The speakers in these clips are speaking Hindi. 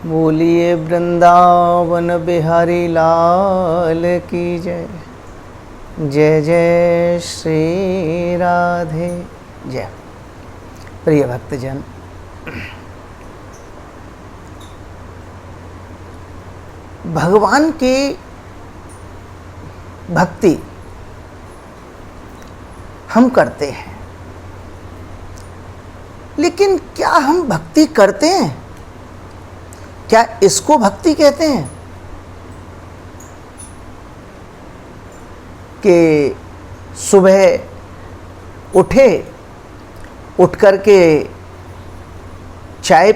बोलिए वृंदावन बिहारी लाल की जय। जय जय श्री राधे जय। प्रिय भक्तजन, भगवान की भक्ति हम करते हैं, लेकिन क्या हम भक्ति करते हैं? क्या इसको भक्ति कहते हैं कि सुबह उठे, उठ करके चाय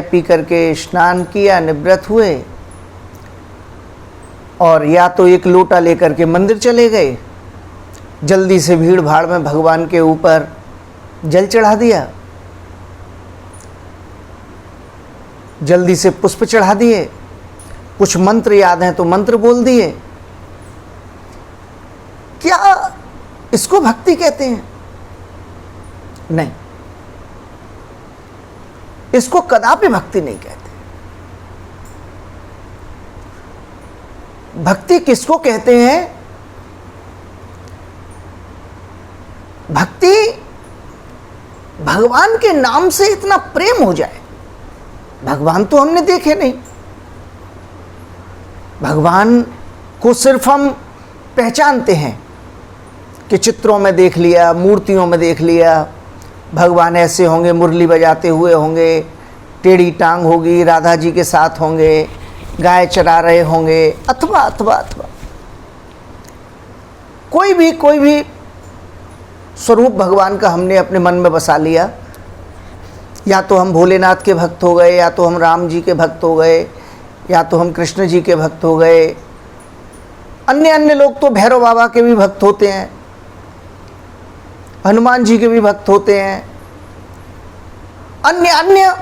पी करके स्नान किया, निवृत्त हुए और या तो एक लोटा लेकर के मंदिर चले गए, जल्दी से भीड़ भाड़ में भगवान के ऊपर जल चढ़ा दिया, जल्दी से पुष्प चढ़ा दिए, कुछ मंत्र याद हैं तो मंत्र बोल दिए। क्या इसको भक्ति कहते हैं? नहीं, इसको कदापि भक्ति नहीं कहते। भक्ति किसको कहते हैं? भक्ति भगवान के नाम से इतना प्रेम हो जाए। भगवान तो हमने देखे नहीं, भगवान को सिर्फ हम पहचानते हैं कि चित्रों में देख लिया, मूर्तियों में देख लिया, भगवान ऐसे होंगे, मुरली बजाते हुए होंगे, टेढ़ी टांग होगी, राधा जी के साथ होंगे, गाय चरा रहे होंगे, अथवा कोई भी स्वरूप भगवान का हमने अपने मन में बसा लिया। या तो हम भोलेनाथ के भक्त हो गए, या तो हम राम जी के भक्त हो गए, या तो हम कृष्ण जी के भक्त हो गए। अन्य लोग तो भैरव बाबा के भी भक्त होते हैं, हनुमान जी के भी भक्त होते हैं। अन्य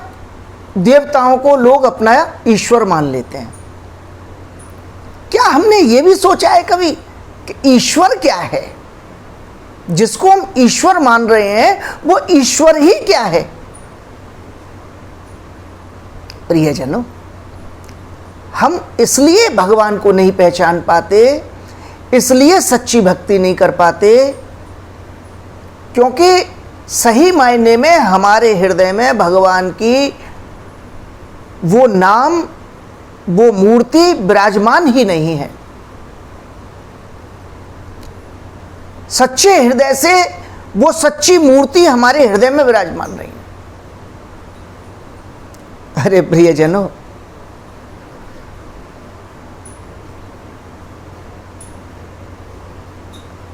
देवताओं को लोग अपना ईश्वर मान लेते हैं। क्या हमने ये भी सोचा है कभी कि ईश्वर क्या है? जिसको हम ईश्वर मान रहे हैं वो ईश्वर ही क्या है? प्रियजनों, हम इसलिए भगवान को नहीं पहचान पाते, इसलिए सच्ची भक्ति नहीं कर पाते, क्योंकि सही मायने में हमारे हृदय में भगवान की वो नाम, वो मूर्ति विराजमान ही नहीं है। सच्चे हृदय से वो सच्ची मूर्ति हमारे हृदय में विराजमान नहीं है। अरे प्रियजनों,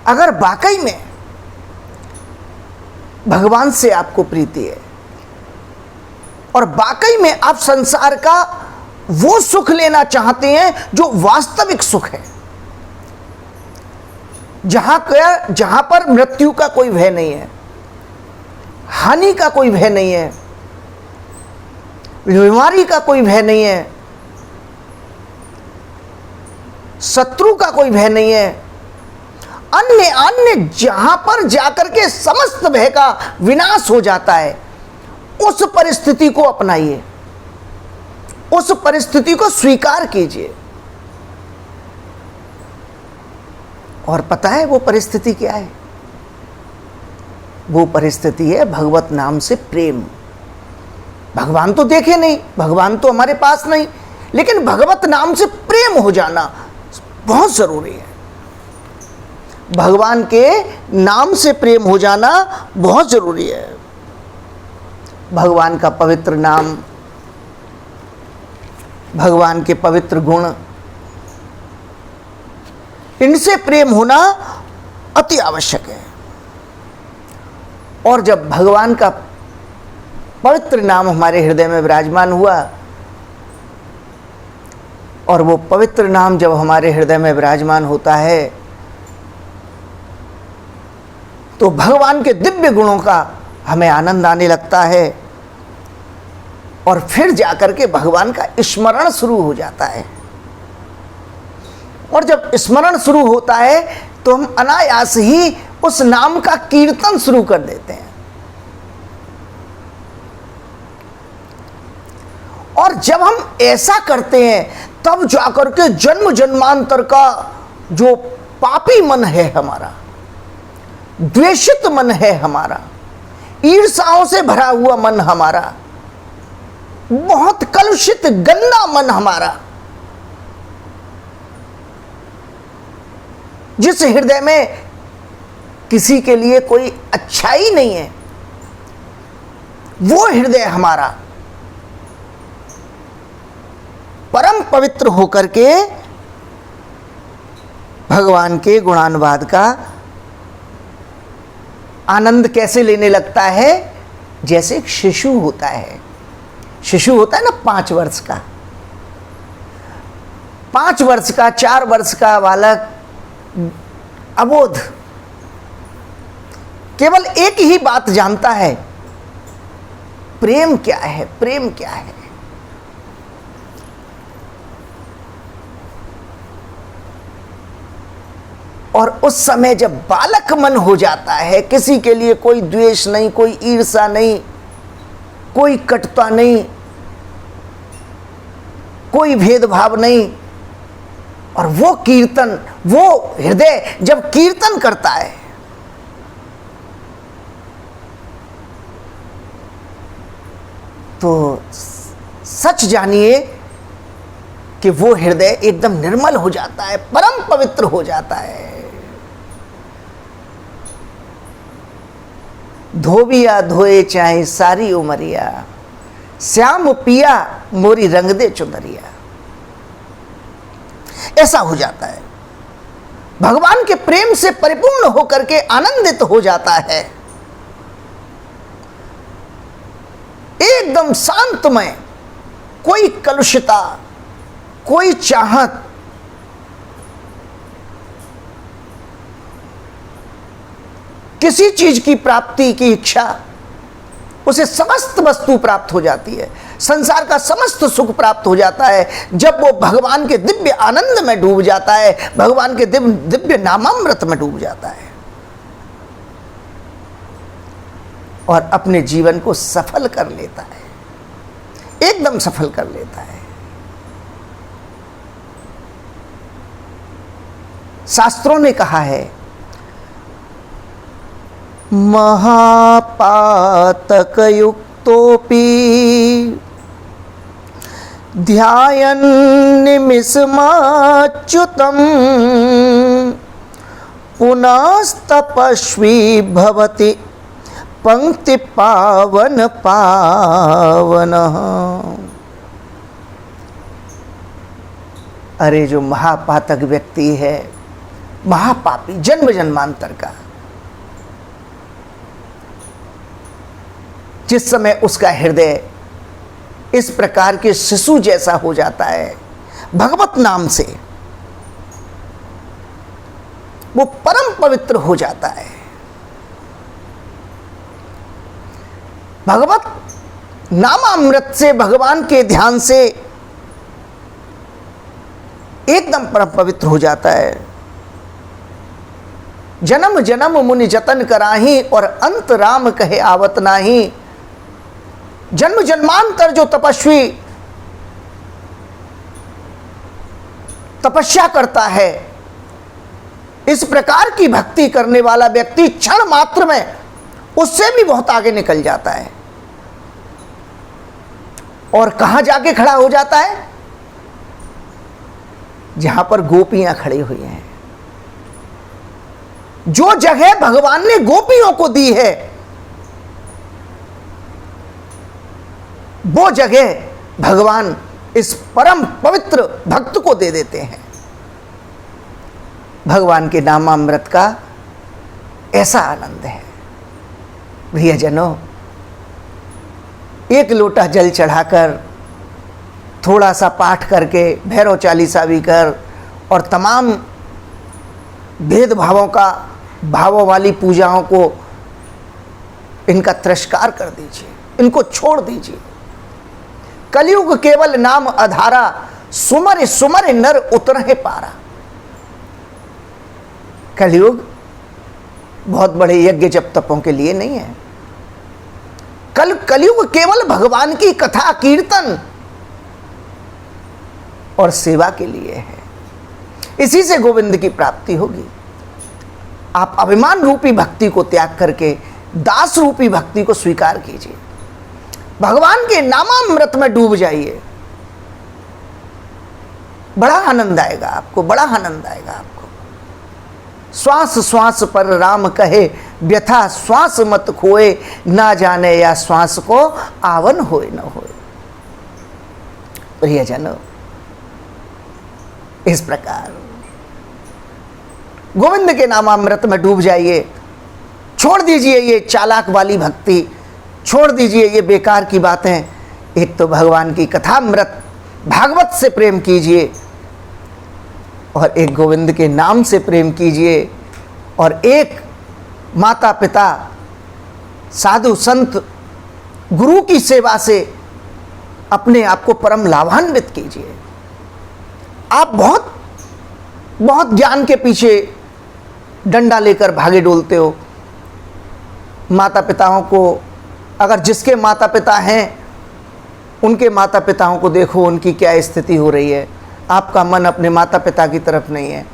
अगर वाकई में भगवान से आपको प्रीति है और वाकई में आप संसार का वो सुख लेना चाहते हैं जो वास्तविक सुख है, जहां पर मृत्यु का कोई भय नहीं है, हानि का कोई भय नहीं है, बीमारी का कोई भय नहीं है, शत्रु का कोई भय नहीं है, अन्य जहां पर जाकर के समस्त भय का विनाश हो जाता है, उस परिस्थिति को अपनाइए, उस परिस्थिति को स्वीकार कीजिए। और पता है वो परिस्थिति क्या है? वो परिस्थिति है भगवत नाम से प्रेम। भगवान तो देखे नहीं, भगवान तो हमारे पास नहीं, लेकिन भगवत नाम से प्रेम हो जाना बहुत जरूरी है। भगवान के नाम से प्रेम हो जाना बहुत जरूरी है। भगवान का पवित्र नाम, भगवान के पवित्र गुण, इनसे प्रेम होना अति आवश्यक है। और जब भगवान का पवित्र नाम हमारे हृदय में विराजमान हुआ, और वो पवित्र नाम जब हमारे हृदय में विराजमान होता है, तो भगवान के दिव्य गुणों का हमें आनंद आने लगता है, और फिर जाकर के भगवान का स्मरण शुरू हो जाता है। और जब स्मरण शुरू होता है तो हम अनायास ही उस नाम का कीर्तन शुरू कर देते हैं। और जब हम ऐसा करते हैं तब जाकर के जन्म जन्मांतर का जो पापी मन है हमारा, द्वेषित मन है हमारा, ईर्ष्याओं से भरा हुआ मन हमारा, बहुत कलुषित गंदा मन हमारा, जिस हृदय में किसी के लिए कोई अच्छाई नहीं है, वो हृदय हमारा परम पवित्र होकर के भगवान के गुणानुवाद का आनंद कैसे लेने लगता है? जैसे एक शिशु होता है, शिशु होता है ना 5 वर्ष का, 5 वर्ष का 4 वर्ष का बालक अबोध केवल एक ही बात जानता है, प्रेम क्या है, प्रेम क्या है। और उस समय जब बालक मन हो जाता है, किसी के लिए कोई द्वेष नहीं, कोई ईर्ष्या नहीं, कोई कटुता नहीं, कोई भेदभाव नहीं, और वो कीर्तन, वो हृदय जब कीर्तन करता है तो सच जानिए कि वो हृदय एकदम निर्मल हो जाता है, परम पवित्र हो जाता है। धोबिया धोए चाहे सारी उमरिया, श्याम पिया मोरी रंग दे चुनरिया। ऐसा हो जाता है, भगवान के प्रेम से परिपूर्ण होकर के आनंदित हो जाता है, एकदम शांतमय, कोई कलुषता, कोई चाहत, किसी चीज की प्राप्ति की इच्छा, उसे समस्त वस्तु प्राप्त हो जाती है, संसार का समस्त सुख प्राप्त हो जाता है जब वो भगवान के दिव्य आनंद में डूब जाता है, भगवान के दिव्य नामामृत में डूब जाता है और अपने जीवन को सफल कर लेता है, एकदम सफल कर लेता है। शास्त्रों ने कहा है, महापातक युक्तोपि ध्यायन् निमिषमाच्युतम् पुनस्तपस्वी भवति पंक्ति पावन पावन। अरे जो महापातक व्यक्ति है, महापापी, जन्म जन्मांतर का, जिस समय उसका हृदय इस प्रकार के शिशु जैसा हो जाता है भगवत नाम से, वो परम पवित्र हो जाता है। भगवत नामामृत से, भगवान के ध्यान से एकदम परम पवित्र हो जाता है। जन्म जन्म मुनि जतन कराही और अंत राम कहे आवत नाही। जन्म जन्मांतर जो तपस्वी तपस्या करता है, इस प्रकार की भक्ति करने वाला व्यक्ति क्षण मात्र में उससे भी बहुत आगे निकल जाता है। और कहां जाके खड़ा हो जाता है? जहां पर गोपियां खड़ी हुई हैं। जो जगह भगवान ने गोपियों को दी है, वो जगह भगवान इस परम पवित्र भक्त को दे देते हैं। भगवान के नामामृत का ऐसा आनंद है। प्रियजनों, एक लोटा जल चढ़ाकर, थोड़ा सा पाठ करके, भैरव चालीसा भी कर, और तमाम भेदभावों का, भावों वाली पूजाओं को इनका तिरस्कार कर दीजिए, इनको छोड़ दीजिए। कलयुग केवल नाम आधारा, सुमर सुमर नर उतरहे पारा। कलयुग बहुत बड़े यज्ञ जप तपों के लिए नहीं है। कलयुग केवल भगवान की कथा कीर्तन, और सेवा के लिए है। इसी से गोविंद की प्राप्ति होगी। आप अभिमान रूपी भक्ति को त्याग करके दास रूपी भक्ति को स्वीकार कीजिए। भगवान के नामामृत में डूब जाइए, बड़ा आनंद आएगा आपको, बड़ा आनंद आएगा आपको। श्वास श्वास पर राम कहे, व्यथा श्वास मत खोए, ना जाने या श्वास को आवन होए न होए। प्रियजनों, इस प्रकार गोविंद के नामामृत में डूब जाइए। छोड़ दीजिए ये चालाक वाली भक्ति, छोड़ दीजिए ये बेकार की बातें। एक तो भगवान की कथामृत भागवत से प्रेम कीजिए, और एक गोविंद के नाम से प्रेम कीजिए, और एक माता पिता साधु संत गुरु की सेवा से अपने आप को परम लाभान्वित कीजिए। आप बहुत बहुत ज्ञान के पीछे डंडा लेकर भागे डोलते हो। माता पिताओं को, अगर जिसके माता पिता हैं उनके माता पिताओं को देखो, उनकी क्या स्थिति हो रही है। आपका मन अपने माता पिता की तरफ नहीं है।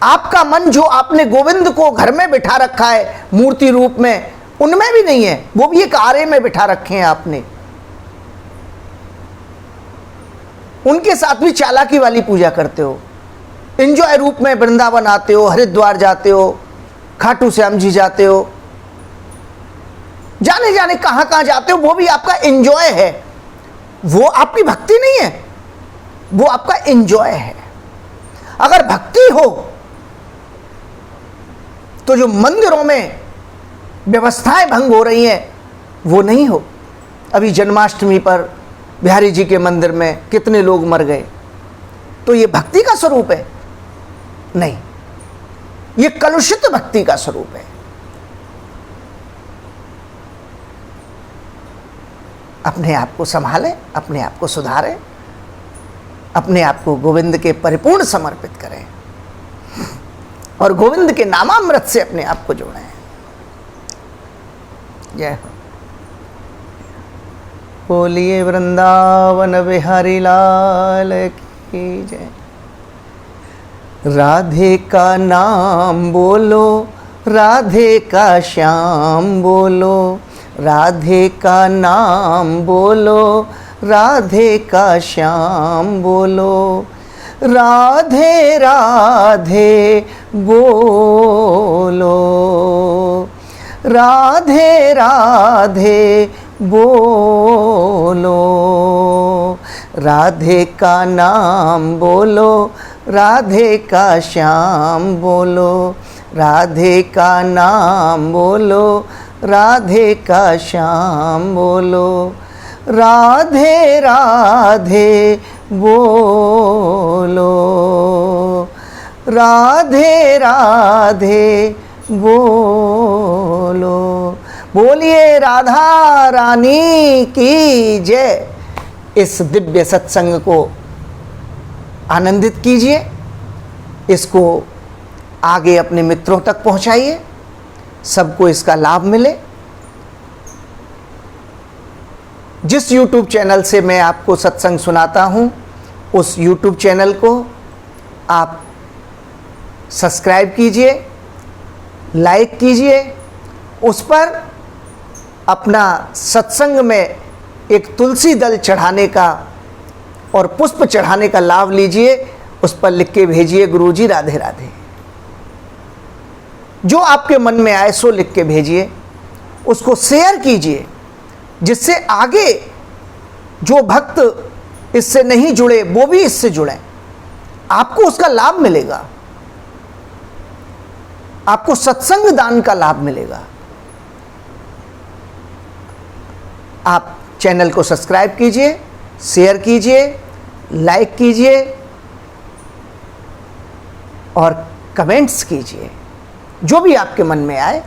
आपका मन जो आपने गोविंद को घर में बिठा रखा है मूर्ति रूप में, उनमें भी नहीं है। वो भी एक आरे में बिठा रखे हैं आपने। उनके साथ भी चालाकी वाली पूजा करते हो। एंजॉय रूप में वृंदावन आते हो, हरिद्वार जाते हो, खाटू श्याम जी जाते हो, जाने जाने कहां कहां जाते हो। वो भी आपका एंजॉय है, वो आपकी भक्ति नहीं है, वो आपका एंजॉय है। अगर भक्ति हो तो जो मंदिरों में व्यवस्थाएं भंग हो रही हैं वो नहीं हो। अभी जन्माष्टमी पर बिहारी जी के मंदिर में कितने लोग मर गए, तो ये भक्ति का स्वरूप है? नहीं, ये कलुषित भक्ति का स्वरूप है। अपने आप को संभालें, अपने आप को सुधारें, अपने आप को गोविंद के परिपूर्ण समर्पित करें और गोविंद के नामामृत से अपने आप को जोड़ें। जय हो। बोलिए वृंदावन बिहारी लाल की जय। राधे का नाम बोलो, राधे का श्याम बोलो, राधे का नाम बोलो, राधे का श्याम बोलो, राधे राधे बोलो, राधे राधे बोलो, राधे का नाम बोलो, राधे का श्याम बोलो, राधे का नाम बोलो, राधे का श्याम बोलो, राधे राधे बोलो, राधे राधे बोलो। बोलिए राधा रानी की जय। इस दिव्य सत्संग को आनंदित कीजिए, इसको आगे अपने मित्रों तक पहुंचाइए, सबको इसका लाभ मिले। जिस YouTube चैनल से मैं आपको सत्संग सुनाता हूं, उस YouTube चैनल को आप सब्सक्राइब कीजिए, लाइक कीजिए, उस पर अपना सत्संग में एक तुलसी दल चढ़ाने का और पुष्प चढ़ाने का लाभ लीजिए। उस पर लिख के भेजिए, गुरुजी राधे राधे। जो आपके मन में आए सो लिख के भेजिए, उसको शेयर कीजिए, जिससे आगे जो भक्त इससे नहीं जुड़े वो भी इससे जुड़ें। आपको उसका लाभ मिलेगा, आपको सत्संग दान का लाभ मिलेगा। आप चैनल को सब्सक्राइब कीजिए, शेयर कीजिए, लाइक कीजिए और कमेंट्स कीजिए। जो भी आपके मन में आए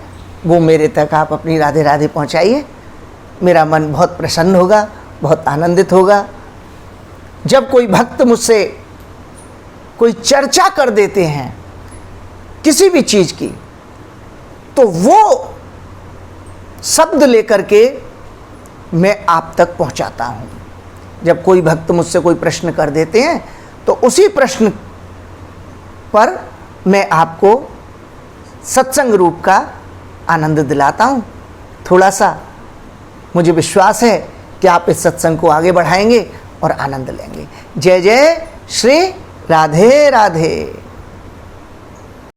वो मेरे तक आप अपनी राधे राधे पहुंचाइए। मेरा मन बहुत प्रसन्न होगा, बहुत आनंदित होगा। जब कोई भक्त मुझसे कोई चर्चा कर देते हैं किसी भी चीज़ की, तो वो शब्द लेकर के मैं आप तक पहुंचाता हूं। जब कोई भक्त मुझसे कोई प्रश्न कर देते हैं तो उसी प्रश्न पर मैं आपको सत्संग रूप का आनंद दिलाता हूँ। थोड़ा सा मुझे विश्वास है कि आप इस सत्संग को आगे बढ़ाएंगे और आनंद लेंगे। जय जय श्री राधे राधे।